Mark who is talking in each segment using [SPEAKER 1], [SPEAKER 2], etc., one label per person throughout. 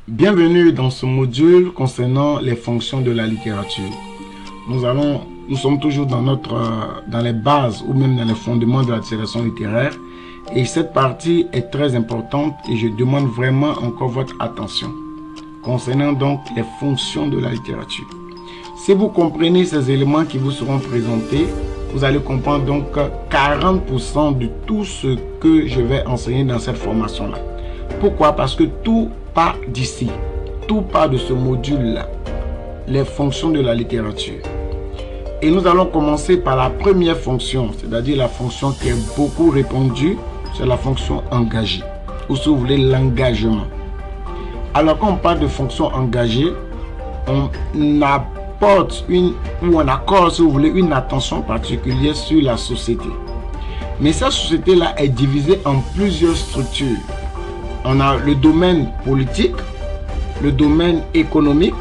[SPEAKER 1] Bienvenue dans ce module concernant les fonctions de la littérature. Nous sommes toujours dans les bases ou même dans les fondements de la dissertation littéraire. Et cette partie est très importante et je demande vraiment encore votre attention concernant donc les fonctions de la littérature. Si vous comprenez ces éléments qui vous seront présentés, vous allez comprendre donc 40% de tout ce que je vais enseigner dans cette formation-là. Pourquoi? Parce que tout part d'ici, tout part de ce module-là, les fonctions de la littérature. Et nous allons commencer par la première fonction, c'est-à-dire la fonction qui est beaucoup répandue, c'est la fonction engagée, ou si vous voulez l'engagement. Alors quand on parle de fonction engagée, on apporte on accorde, si vous voulez, une attention particulière sur la société. Mais cette société-là est divisée en plusieurs structures. On a le domaine politique, le domaine économique,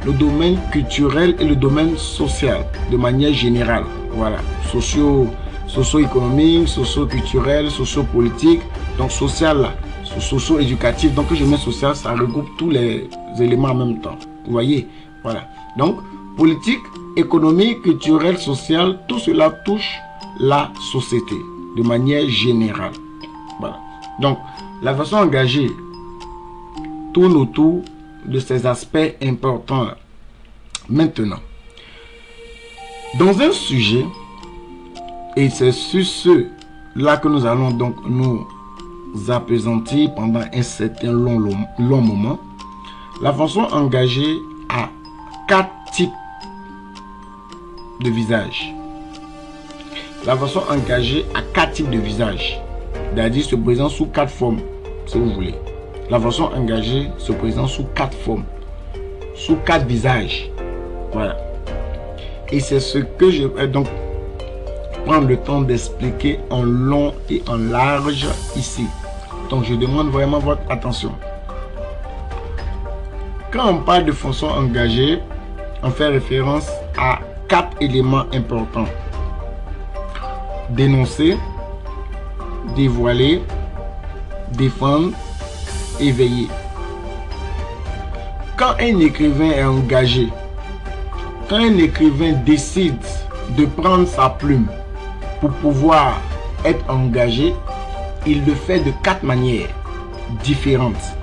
[SPEAKER 1] le domaine culturel et le domaine social, de manière générale. Voilà, socio-économique, socio-culturel, socio-politique, donc social là, socio-éducatif. Donc je mets social, ça regroupe tous les éléments en même temps. Vous voyez, voilà. Donc politique, économique, culturel, social, tout cela touche la société de manière générale. Voilà. Donc la façon engagée tourne autour de ces aspects importants là. Maintenant, dans un sujet, et c'est sur cela que nous allons donc nous appesantir pendant un certain long moment, la façon engagée a 4 types de visages. La façon engagée a 4 types de visages. C'est-à-dire se présente sous 4 formes, si vous voulez. La façon engagée se présente sous 4 formes, sous 4 visages. Voilà. Et c'est ce que je vais donc prendre le temps d'expliquer en long et en large ici. Donc je demande vraiment votre attention. Quand on parle de fonction engagée, on fait référence à 4 éléments importants. Dénoncer, dévoiler, défendre, éveiller. Quand un écrivain est engagé, quand un écrivain décide de prendre sa plume pour pouvoir être engagé, il le fait de 4 manières différentes.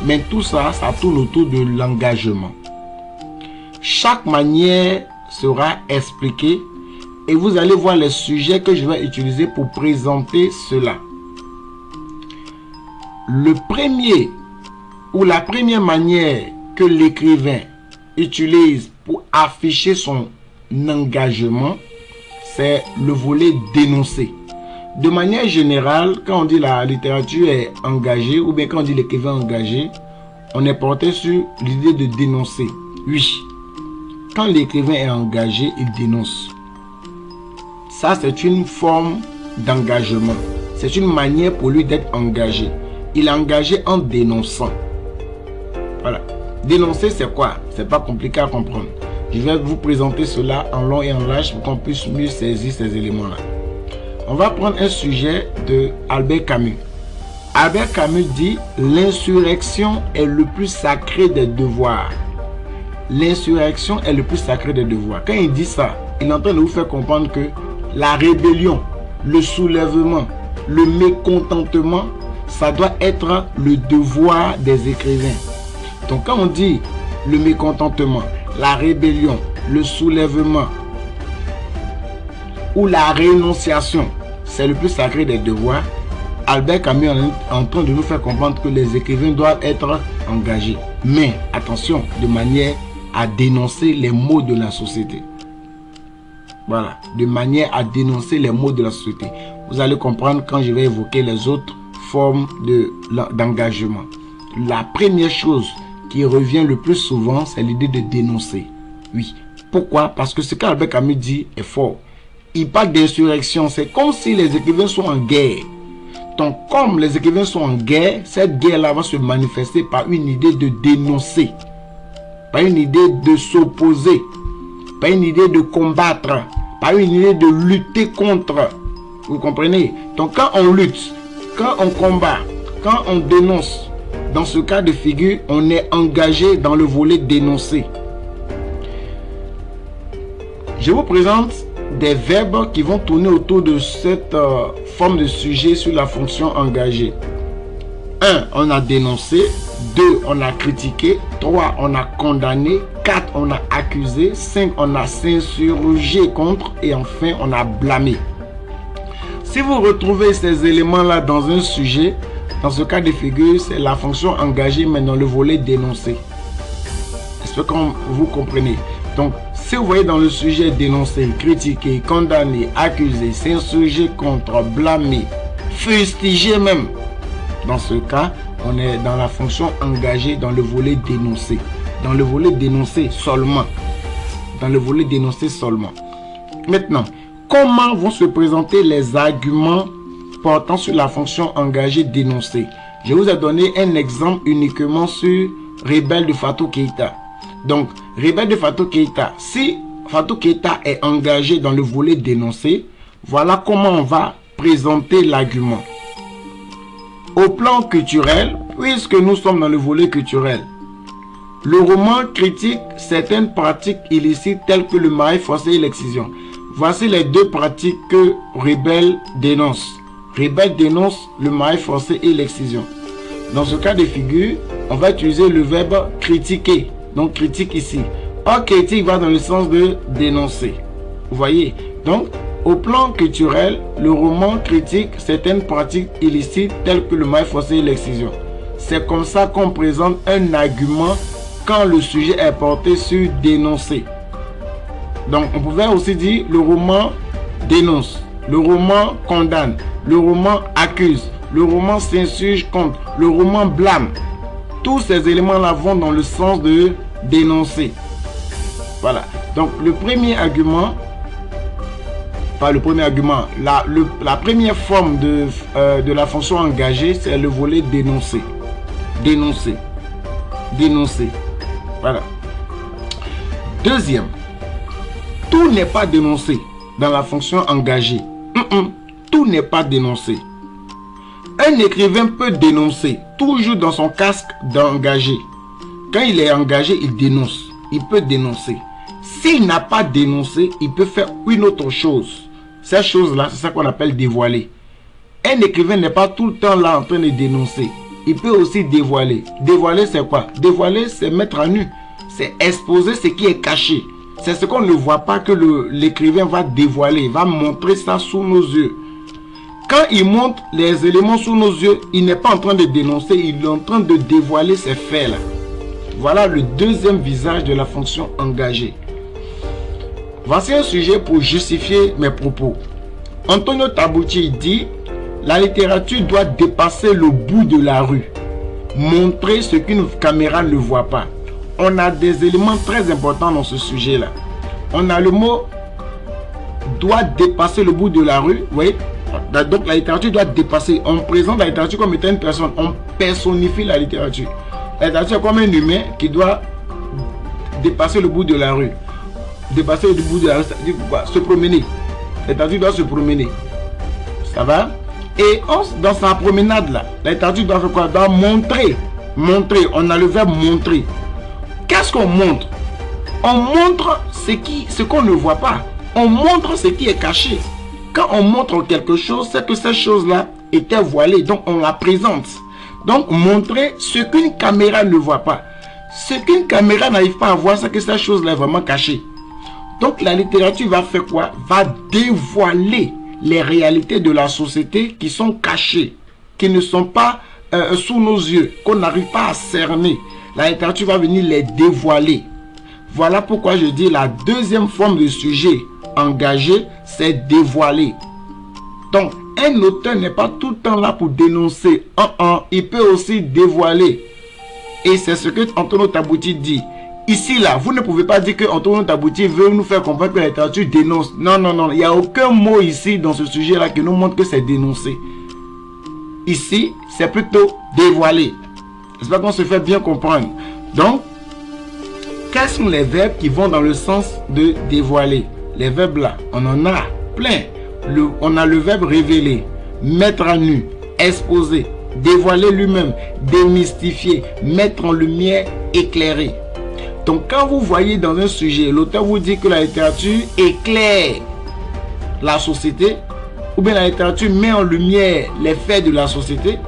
[SPEAKER 1] Mais tout ça, ça tourne autour de l'engagement. Chaque manière sera expliquée et vous allez voir les sujets que je vais utiliser pour présenter cela. Le premier ou la première manière que l'écrivain utilise pour afficher son engagement, c'est le volet dénoncer. De manière générale, quand on dit la littérature est engagée ou bien quand on dit l'écrivain engagé, on est porté sur l'idée de dénoncer. Oui, quand l'écrivain est engagé, il dénonce. Ça, c'est une forme d'engagement. C'est une manière pour lui d'être engagé. Il est engagé en dénonçant. Voilà. Dénoncer, c'est quoi? C'est pas compliqué à comprendre. Je vais vous présenter cela en long et en large pour qu'on puisse mieux saisir ces éléments-là. On va prendre un sujet de Albert Camus. Albert Camus dit « L'insurrection est le plus sacré des devoirs. » L'insurrection est le plus sacré des devoirs. Quand il dit ça, il est en train de vous faire comprendre que la rébellion, le soulèvement, le mécontentement, ça doit être le devoir des écrivains. Donc quand on dit le mécontentement, la rébellion, le soulèvement ou la rénonciation, c'est le plus sacré des devoirs, Albert Camus est en train de nous faire comprendre que les écrivains doivent être engagés. Mais attention, de manière à dénoncer les maux de la société. Voilà, de manière à dénoncer les maux de la société. Vous allez comprendre quand je vais évoquer les autres formes d'engagement. La première chose qui revient le plus souvent, c'est l'idée de dénoncer. Oui. Pourquoi? Parce que ce qu'Albert Camus dit est fort. Il parle d'insurrection. C'est comme si les écrivains sont en guerre. Donc, comme les écrivains sont en guerre, cette guerre-là va se manifester par une idée de dénoncer, par une idée de s'opposer, par une idée de combattre, par une idée de lutter contre. Vous comprenez? Donc, quand on lutte, quand on combat, quand on dénonce, dans ce cas de figure, on est engagé dans le volet dénoncer. Je vous présente des verbes qui vont tourner autour de cette forme de sujet sur la fonction engagée. 1. On a dénoncé. 2. On a critiqué. 3. On a condamné. 4. On a accusé. 5. On a s'insurgé contre. Et enfin, on a blâmé. Si vous retrouvez ces éléments-là dans un sujet, dans ce cas de figure, c'est la fonction engagée, mais dans le volet dénoncer. J'espère que vous comprenez. Donc, si vous voyez dans le sujet dénoncer, critiquer, condamner, accuser, s'insurger contre, blâmer, fustiger même, dans ce cas, on est dans la fonction engagée dans le volet dénoncer. Dans le volet dénoncer seulement. Dans le volet dénoncer seulement. Maintenant, comment vont se présenter les arguments portant sur la fonction engagée dénoncer? Je vous ai donné un exemple uniquement sur Rebelle de Fatou Keïta. Donc, Rebelle de Fatou Keïta, si Fatou Keïta est engagé dans le volet dénoncer, voilà comment on va présenter l'argument. Au plan culturel, puisque nous sommes dans le volet culturel, le roman critique certaines pratiques illicites telles que le mariage forcé et l'excision. Voici les deux pratiques que Rebelle dénonce. Rebelle dénonce le mariage forcé et l'excision. Dans ce cas de figure, on va utiliser le verbe critiquer. Donc critique ici. Or critique va dans le sens de dénoncer. Vous voyez? Donc, au plan culturel, le roman critique certaines pratiques illicites telles que le mariage forcé et l'excision. C'est comme ça qu'on présente un argument quand le sujet est porté sur dénoncer. Donc, on pouvait aussi dire le roman dénonce, le roman condamne, le roman accuse, le roman s'insurge contre, le roman blâme. Tous ces éléments-là vont dans le sens de dénoncer. Voilà. Donc, le premier argument, pas le premier argument, la première forme de la fonction engagée, c'est le volet dénoncer. Dénoncer. Dénoncer. Voilà. Deuxième, tout n'est pas dénoncé dans la fonction engagée. Tout n'est pas dénoncé. Un écrivain peut dénoncer, toujours dans son casque d'engagé. Quand il est engagé, il dénonce. Il peut dénoncer. S'il n'a pas dénoncé, il peut faire une autre chose. Cette chose-là, c'est ça qu'on appelle dévoiler. Un écrivain n'est pas tout le temps là en train de dénoncer. Il peut aussi dévoiler. Dévoiler, c'est quoi? Dévoiler, c'est mettre à nu. C'est exposer ce qui est caché. C'est ce qu'on ne voit pas que l'écrivain va dévoiler, va montrer ça sous nos yeux. Quand il montre les éléments sous nos yeux, il n'est pas en train de dénoncer, il est en train de dévoiler ces faits-là. Voilà le deuxième visage de la fonction engagée. Voici un sujet pour justifier mes propos. Antonio Tabucchi dit: la littérature doit dépasser le bout de la rue, montrer ce qu'une caméra ne voit pas. On a des éléments très importants dans ce sujet-là. On a le mot doit dépasser le bout de la rue. Oui. Donc la littérature doit dépasser. On présente la littérature comme étant une personne. On personnifie la littérature. La littérature est comme un humain qui doit dépasser le bout de la rue. Dépasser le bout de la rue, ça veut dire quoi? Se promener. La littérature doit se promener. Ça va? Et dans sa promenade là, la littérature doit faire quoi? Doit montrer. Montrer. On a le verbe montrer. Qu'est-ce qu'on montre? On montre ce qu'on ne voit pas. On montre ce qui est caché. Quand on montre quelque chose, c'est que cette chose-là était voilée. Donc, on la présente. Donc, montrer ce qu'une caméra ne voit pas. Ce qu'une caméra n'arrive pas à voir, c'est que cette chose-là est vraiment cachée. Donc, la littérature va faire quoi? Va dévoiler les réalités de la société qui sont cachées, qui ne sont pas sous nos yeux, qu'on n'arrive pas à cerner. La littérature va venir les dévoiler. Voilà pourquoi je dis la deuxième forme de sujet engagé, c'est dévoiler. Donc, un auteur n'est pas tout le temps là pour dénoncer. Il peut aussi dévoiler. Et c'est ce que Antonio Tabucchi dit. Ici, là, vous ne pouvez pas dire que Antonio Tabucchi veut nous faire comprendre que la littérature dénonce. Non, non, non. Il n'y a aucun mot ici dans ce sujet-là qui nous montre que c'est dénoncer. Ici, c'est plutôt dévoiler. J'espère qu'on se fait bien comprendre. Donc, quels sont les verbes qui vont dans le sens de dévoiler? Les verbes là, on en a plein. On a le verbe révéler, mettre à nu, exposer, dévoiler lui-même, démystifier, mettre en lumière, éclairer. Donc quand vous voyez dans un sujet, l'auteur vous dit que la littérature éclaire la société, ou bien la littérature met en lumière les faits de la société,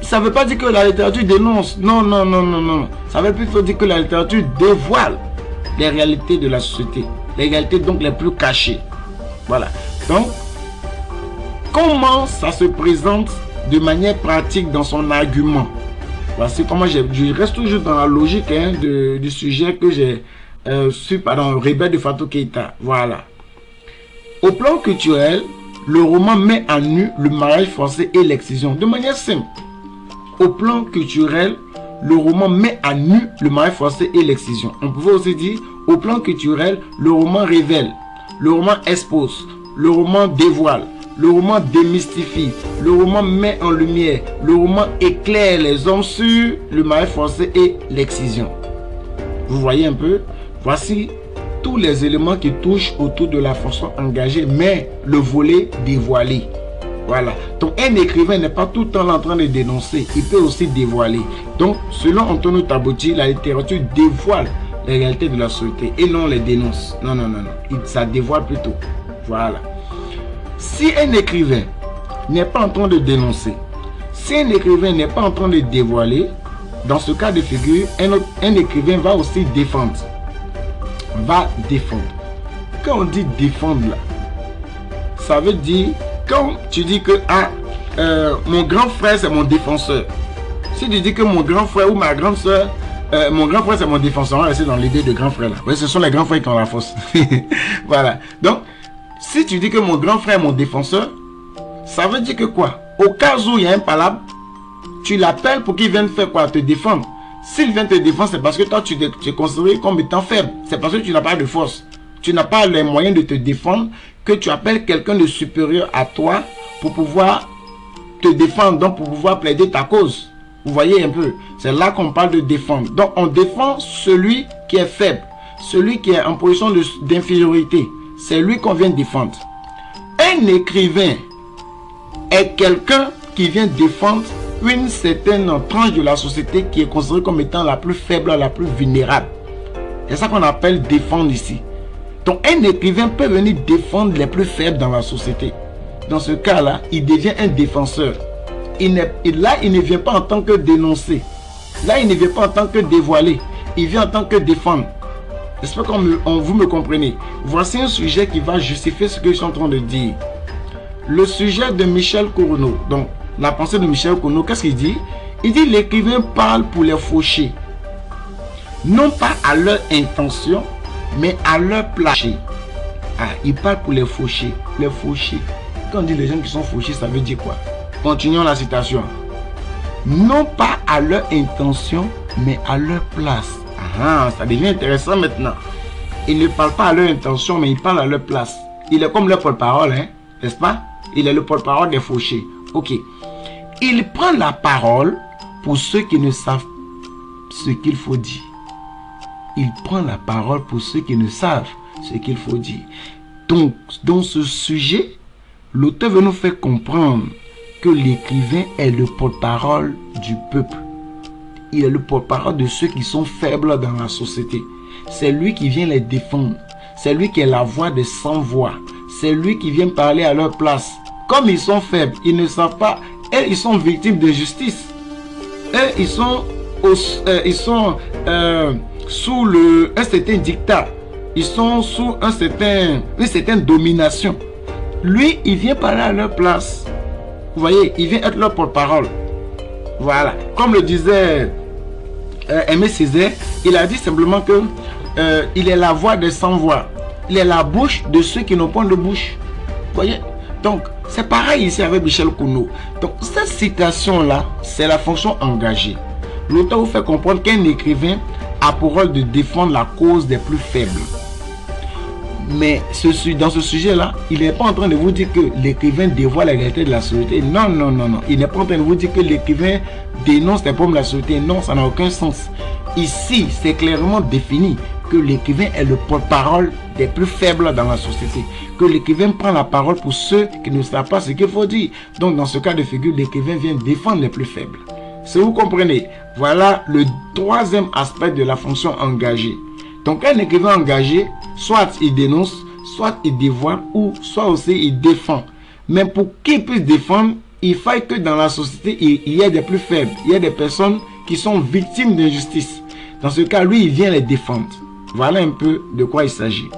[SPEAKER 1] ça ne veut pas dire que la littérature dénonce. Non, non, non, non, non. Ça veut plutôt dire que la littérature dévoile les réalités de la société. Les réalités donc les plus cachées. Voilà. Donc, comment ça se présente de manière pratique dans son argument? Voici comment je reste toujours dans la logique du sujet que j'ai su pendant Rebelle de Fatou Keïta. Voilà. Au plan culturel, le roman met à nu le mariage forcé et l'excision. De manière simple. Au plan culturel, le roman met à nu le mariage forcé et l'excision. On pouvait aussi dire, au plan culturel, le roman révèle, le roman expose, le roman dévoile, le roman démystifie, le roman met en lumière, le roman éclaire les hommes sur le mariage forcé et l'excision. Vous voyez un peu? Voici tous les éléments qui touchent autour de la fonction engagée, mais le volet dévoilé. Voilà. Donc un écrivain n'est pas tout le temps en train de dénoncer, il peut aussi dévoiler. Donc selon Antonio Tabotti, la littérature dévoile les réalités de la société et non les dénonce. Non, non, non, non. Ça dévoile plutôt. Voilà. Si un écrivain n'est pas en train de dénoncer, si un écrivain n'est pas en train de dévoiler, dans ce cas de figure, un écrivain va aussi défendre. Va défendre. Quand on dit défendre là, ça veut dire, quand tu dis que mon grand frère c'est mon défenseur, si tu dis que mon grand frère ou ma grande soeur, mon grand frère c'est mon défenseur, on va rester dans l'idée de grand frère là. Ouais, ce sont les grands frères qui ont la force. Voilà. Donc, si tu dis que mon grand frère est mon défenseur, ça veut dire que quoi? Au cas où il y a un palabre, tu l'appelles pour qu'il vienne faire quoi? Te défendre. S'il vient te défendre, c'est parce que toi tu es considéré comme étant faible. C'est parce que tu n'as pas de force. Tu n'as pas les moyens de te défendre, que tu appelles quelqu'un de supérieur à toi pour pouvoir te défendre, donc pour pouvoir plaider ta cause. Vous voyez un peu? C'est là qu'on parle de défendre. Donc on défend celui qui est faible, celui qui est en position d'infériorité. C'est lui qu'on vient défendre. Un écrivain est quelqu'un qui vient défendre une certaine tranche de la société qui est considérée comme étant la plus faible, la plus vulnérable. C'est ça qu'on appelle défendre ici. Donc un écrivain peut venir défendre les plus faibles dans la société. Dans ce cas-là, il devient un défenseur. Là, il ne vient pas en tant que dénoncer. Là, il ne vient pas en tant que dévoiler. Il vient en tant que défendre. J'espère que vous me comprenez. Voici un sujet qui va justifier ce que je suis en train de dire. Le sujet de Michel Cournot. Donc, la pensée de Michel Cournot, qu'est-ce qu'il dit? Il dit l'écrivain parle pour les fauchés. Non pas à leur intention, mais à leur place. Ah, il parle pour les fauchés. Les fauchés. Quand on dit les gens qui sont fauchés, ça veut dire quoi? Continuons la citation. Non pas à leur intention, mais à leur place. Ah, ça devient intéressant maintenant. Il ne parle pas à leur intention, mais il parle à leur place. Il est comme leur porte-parole, hein, n'est-ce pas? Il est le porte-parole des fauchés. Ok. Il prend la parole pour ceux qui ne savent ce qu'il faut dire. Il prend la parole pour ceux qui ne savent ce qu'il faut dire. Donc, dans ce sujet, l'auteur veut nous faire comprendre que l'écrivain est le porte-parole du peuple. Il est le porte-parole de ceux qui sont faibles dans la société. C'est lui qui vient les défendre. C'est lui qui est la voix des sans-voix. C'est lui qui vient parler à leur place. Comme ils sont faibles, ils ne savent pas. Et ils sont victimes de justice. Et ils sont sous un certain dictat. Ils sont sous une certaine domination. Lui, il vient parler à leur place. Vous voyez, il vient être leur porte-parole. Voilà. Comme le disait Aimé Césaire, il a dit simplement que il est la voix des sans-voix. Il est la bouche de ceux qui n'ont pas de bouche. Vous voyez? Donc, c'est pareil ici avec Michel Cournot. Donc, cette citation-là, c'est la fonction engagée. L'auteur vous fait comprendre qu'un écrivain a pour rôle de défendre la cause des plus faibles. Mais dans ce sujet-là, il n'est pas en train de vous dire que l'écrivain dévoile la réalité de la société. Non, non, non, non. Il n'est pas en train de vous dire que l'écrivain dénonce les problèmes de la société. Non, ça n'a aucun sens. Ici, c'est clairement défini que l'écrivain est le porte-parole des plus faibles dans la société. Que l'écrivain prend la parole pour ceux qui ne savent pas ce qu'il faut dire. Donc dans ce cas de figure, l'écrivain vient défendre les plus faibles. Si vous comprenez, voilà le troisième aspect de la fonction engagée. Donc un écrivain engagé, soit il dénonce, soit il dévoile, ou soit aussi il défend. Mais pour qu'il puisse défendre, il faut que dans la société, il y ait des plus faibles. Il y a des personnes qui sont victimes d'injustice. Dans ce cas, lui, il vient les défendre. Voilà un peu de quoi il s'agit.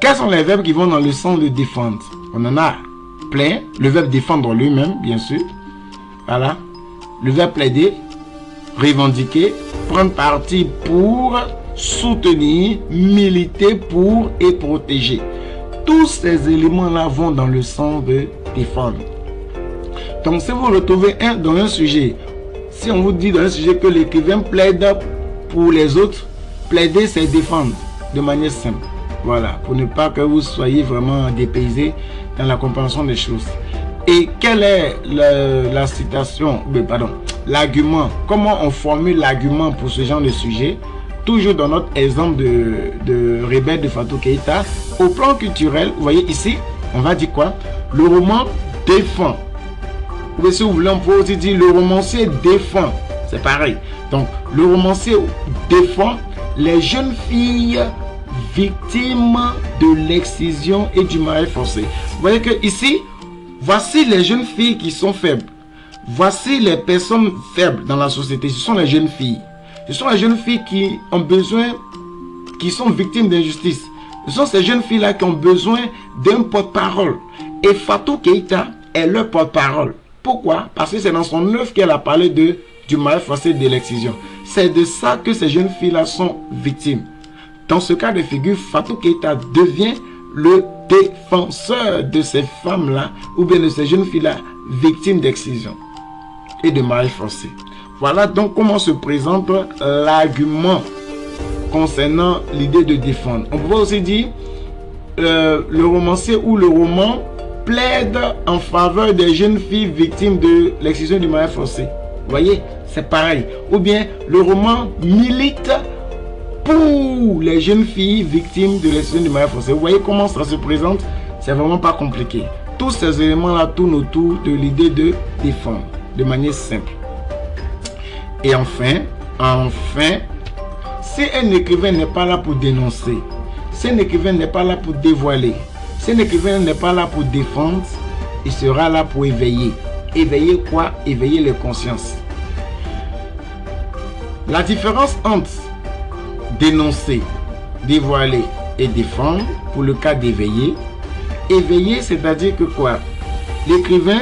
[SPEAKER 1] Quels sont les verbes qui vont dans le sens de défendre? On en a plein. Le verbe défendre lui-même, bien sûr. Voilà. Le verbe plaider, revendiquer, prendre parti pour, soutenir, militer pour et protéger. Tous ces éléments-là vont dans le sens de défendre. Donc, si vous retrouvez dans un sujet, si on vous dit dans un sujet que l'écrivain plaide pour les autres, plaider, c'est défendre de manière simple. Voilà, pour ne pas que vous soyez vraiment dépaysé dans la compréhension des choses. Et quelle est la citation, l'argument? Comment on formule l'argument pour ce genre de sujet? Toujours dans notre exemple de Rebelle de Fatou Keïta, au plan culturel, vous voyez ici, on va dire quoi? Le roman défend. Ou si vous voulez, on peut aussi dire le romancier défend. C'est pareil. Donc, le romancier défend les jeunes filles victimes de l'excision et du mariage forcé. Vous voyez que ici, voici les jeunes filles qui sont faibles. Voici les personnes faibles dans la société. Ce sont les jeunes filles. Ce sont les jeunes filles qui ont besoin, qui sont victimes d'injustice. Ce sont ces jeunes filles-là qui ont besoin d'un porte-parole. Et Fatou Keïta est leur porte-parole. Pourquoi? Parce que c'est dans son œuvre qu'elle a parlé du mariage forcé et de l'excision. C'est de ça que ces jeunes filles-là sont victimes. Dans ce cas de figure, Fatou Keïta devient le défenseur de ces femmes-là, ou bien de ces jeunes filles-là, victimes d'excision et de mariage forcé. Voilà donc comment se présente l'argument concernant l'idée de défendre. On peut aussi dire le romancier ou le roman plaide en faveur des jeunes filles victimes de l'excision du mariage forcé. Vous voyez, c'est pareil. Ou bien le roman milite pour les jeunes filles victimes de l'excision du mariage forcé. Vous voyez comment ça se présente? C'est vraiment pas compliqué. Tous ces éléments-là tournent autour de l'idée de défendre de manière simple. Et enfin, si un écrivain n'est pas là pour dénoncer, si un écrivain n'est pas là pour dévoiler, si un écrivain n'est pas là pour défendre, il sera là pour éveiller. Éveiller quoi? Éveiller les consciences. La différence entre dénoncer, dévoiler et défendre, pour le cas d'éveiller, éveiller, c'est-à-dire que quoi? L'écrivain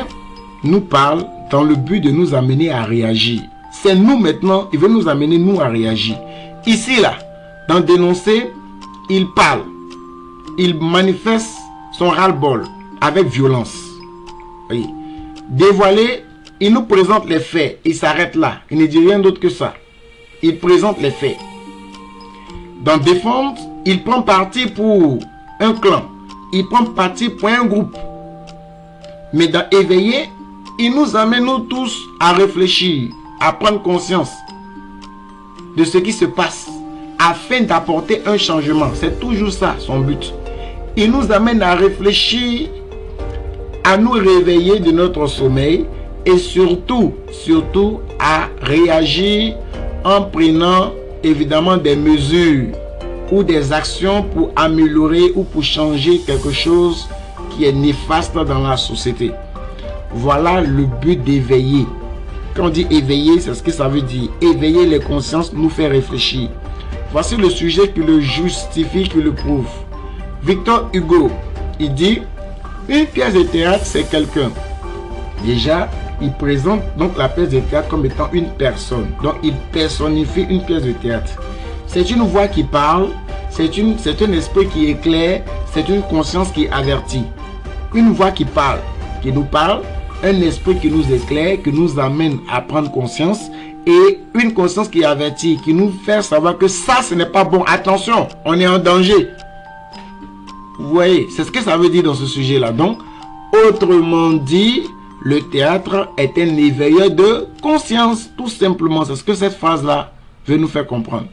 [SPEAKER 1] nous parle dans le but de nous amener à réagir. C'est nous maintenant, il veut nous amener nous à réagir. Ici là, dans dénoncer, il parle, il manifeste son ras-le-bol avec violence. Oui. Dévoiler, il nous présente les faits, il s'arrête là, il ne dit rien d'autre que ça. Il présente les faits. Dans défendre, il prend parti pour un clan, il prend parti pour un groupe. Mais dans éveiller, il nous amène nous tous à réfléchir, à prendre conscience de ce qui se passe afin d'apporter un changement. C'est toujours ça son but. Il nous amène à réfléchir, à nous réveiller de notre sommeil et surtout à réagir en prenant évidemment des mesures ou des actions pour améliorer ou pour changer quelque chose qui est néfaste dans la société. Voilà le but d'éveiller. Quand on dit éveiller, c'est ce que ça veut dire. Éveiller les consciences nous fait réfléchir. Voici le sujet qui le justifie, qui le prouve. Victor Hugo, il dit, une pièce de théâtre, c'est quelqu'un. Déjà, il présente donc la pièce de théâtre comme étant une personne. Donc, il personnifie une pièce de théâtre. C'est une voix qui parle, c'est un esprit qui éclaire, c'est une conscience qui avertit. Une voix qui parle, qui nous parle, un esprit qui nous éclaire, qui nous amène à prendre conscience, et une conscience qui avertit, qui nous fait savoir que ça, ce n'est pas bon. Attention, on est en danger. Vous voyez, c'est ce que ça veut dire dans ce sujet-là. Donc, autrement dit, le théâtre est un éveilleur de conscience, tout simplement. C'est ce que cette phrase-là veut nous faire comprendre.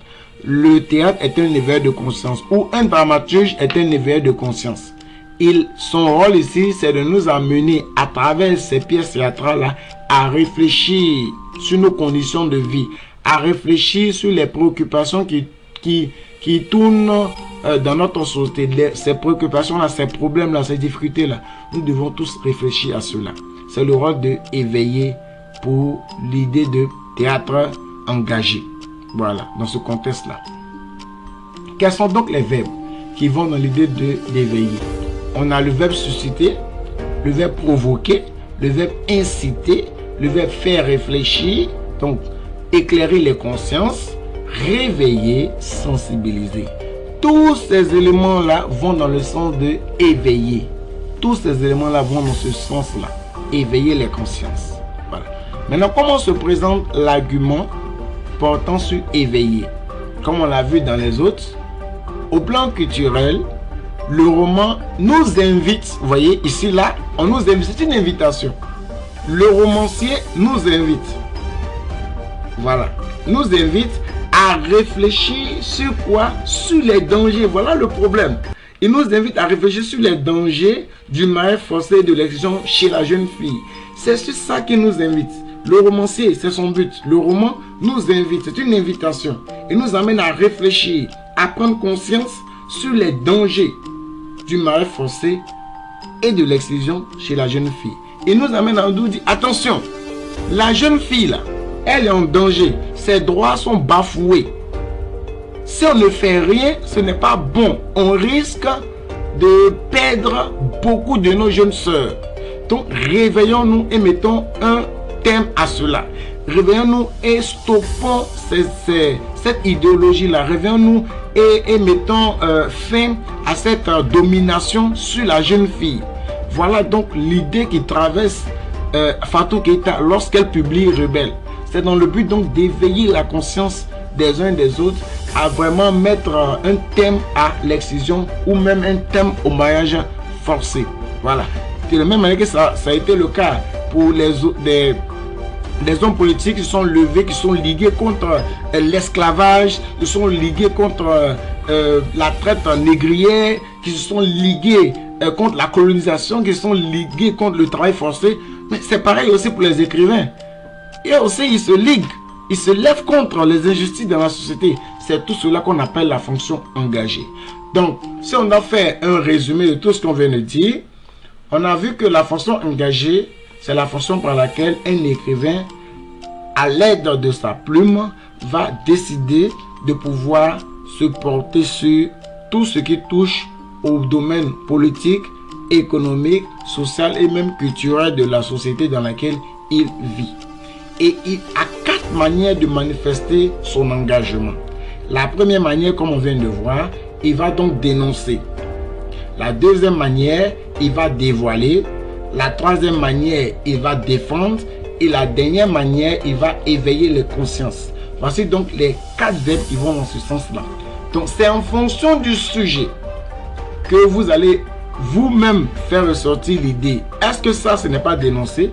[SPEAKER 1] le théâtre est un éveil de conscience, ou un dramaturge est un éveil de conscience. Son rôle ici, c'est de nous amener à travers ces pièces théâtrales-là à réfléchir sur nos conditions de vie, à réfléchir sur les préoccupations qui tournent dans notre société, ces préoccupations-là, ces problèmes-là, ces difficultés-là. Nous devons tous réfléchir à cela. C'est le rôle de éveiller pour l'idée de théâtre engagé. Voilà, dans ce contexte-là. Quels sont donc les verbes qui vont dans l'idée d'éveiller? On a le verbe susciter, le verbe provoquer, le verbe inciter, le verbe faire réfléchir, donc éclairer les consciences, réveiller, sensibiliser. Tous ces éléments-là vont dans le sens de éveiller. Tous ces éléments-là vont dans ce sens-là. Éveiller les consciences. Voilà. Maintenant, comment se présente l'argument portant sur éveiller? Comme on l'a vu dans les autres, au plan culturel, le roman nous invite, vous voyez, ici, là, on nous invite, c'est une invitation. Le romancier nous invite. Voilà. Nous invite à réfléchir sur quoi? Sur les dangers. Voilà le problème. Il nous invite à réfléchir sur les dangers du mariage forcé et de l'excision chez la jeune fille. C'est sur ça qu'il nous invite. Le romancier, c'est son but. Le roman nous invite, c'est une invitation. Il nous amène à réfléchir, à prendre conscience sur les dangers du mariage forcé et de l'excision chez la jeune fille. Il nous amène à nous dire, attention, la jeune fille là, elle est en danger. Ses droits sont bafoués. Si on ne fait rien, ce n'est pas bon. On risque de perdre beaucoup de nos jeunes sœurs. Donc, réveillons-nous et mettons un thème à cela. Réveillons-nous et stoppons cette idéologie-là. Réveillons-nous et mettons fin à cette domination sur la jeune fille. Voilà donc l'idée qui traverse Fatou Keïta lorsqu'elle publie Rebelle. C'est dans le but donc d'éveiller la conscience des uns et des autres à vraiment mettre un thème à l'excision ou même un thème au mariage forcé. Voilà. De la même manière que ça a été le cas pour des hommes politiques qui sont levés, qui sont ligués contre l'esclavage, qui sont ligués contre la traite négrière, qui se sont ligués contre la colonisation, qui sont ligués contre le travail forcé. Mais c'est pareil aussi pour les écrivains. Et aussi, ils se liguent, ils se lèvent contre les injustices dans la société. C'est tout cela qu'on appelle la fonction engagée. Donc, si on a fait un résumé de tout ce qu'on vient de dire, on a vu que la fonction engagée, c'est la fonction par laquelle un écrivain, à l'aide de sa plume, va décider de pouvoir se porter sur tout ce qui touche au domaine politique, économique, social et même culturel de la société dans laquelle il vit. Et il a 4 manières de manifester son engagement. La première manière, comme on vient de voir, il va donc dénoncer. La deuxième manière, il va dévoiler. La troisième manière, il va défendre. Et la dernière manière, il va éveiller les consciences. Voici donc les 4 verbes qui vont dans ce sens-là. Donc c'est en fonction du sujet que vous allez vous-même faire ressortir l'idée. Est-ce que ça, ce n'est pas dénoncer?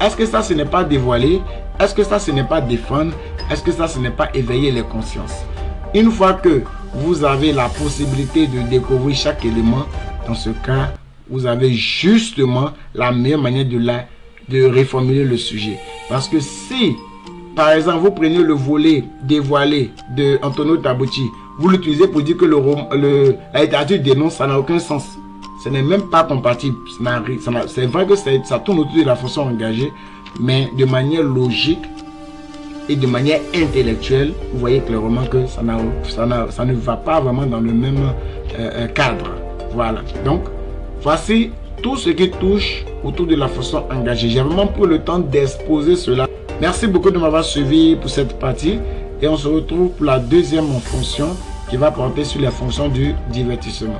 [SPEAKER 1] Est-ce que ça, ce n'est pas dévoiler? Est-ce que ça, ce n'est pas défendre? Est-ce que ça, ce n'est pas éveiller les consciences? Une fois que vous avez la possibilité de découvrir chaque élément, dans ce cas, vous avez justement la meilleure manière de reformuler le sujet. Parce que si, par exemple, vous prenez le volet dévoilé de Antonio Tabucchi, vous l'utilisez pour dire que la littérature dénonce, ça n'a aucun sens. Ce n'est même pas compatible. C'est vrai que ça tourne autour de la fonction engagée, mais de manière logique et de manière intellectuelle, vous voyez clairement que ça ne va pas vraiment dans le même cadre. Voilà. Donc, voici tout ce qui touche autour de la fonction engagée. J'ai vraiment pris le temps d'exposer cela. Merci beaucoup de m'avoir suivi pour cette partie. Et on se retrouve pour la deuxième fonction qui va porter sur les fonctions du divertissement.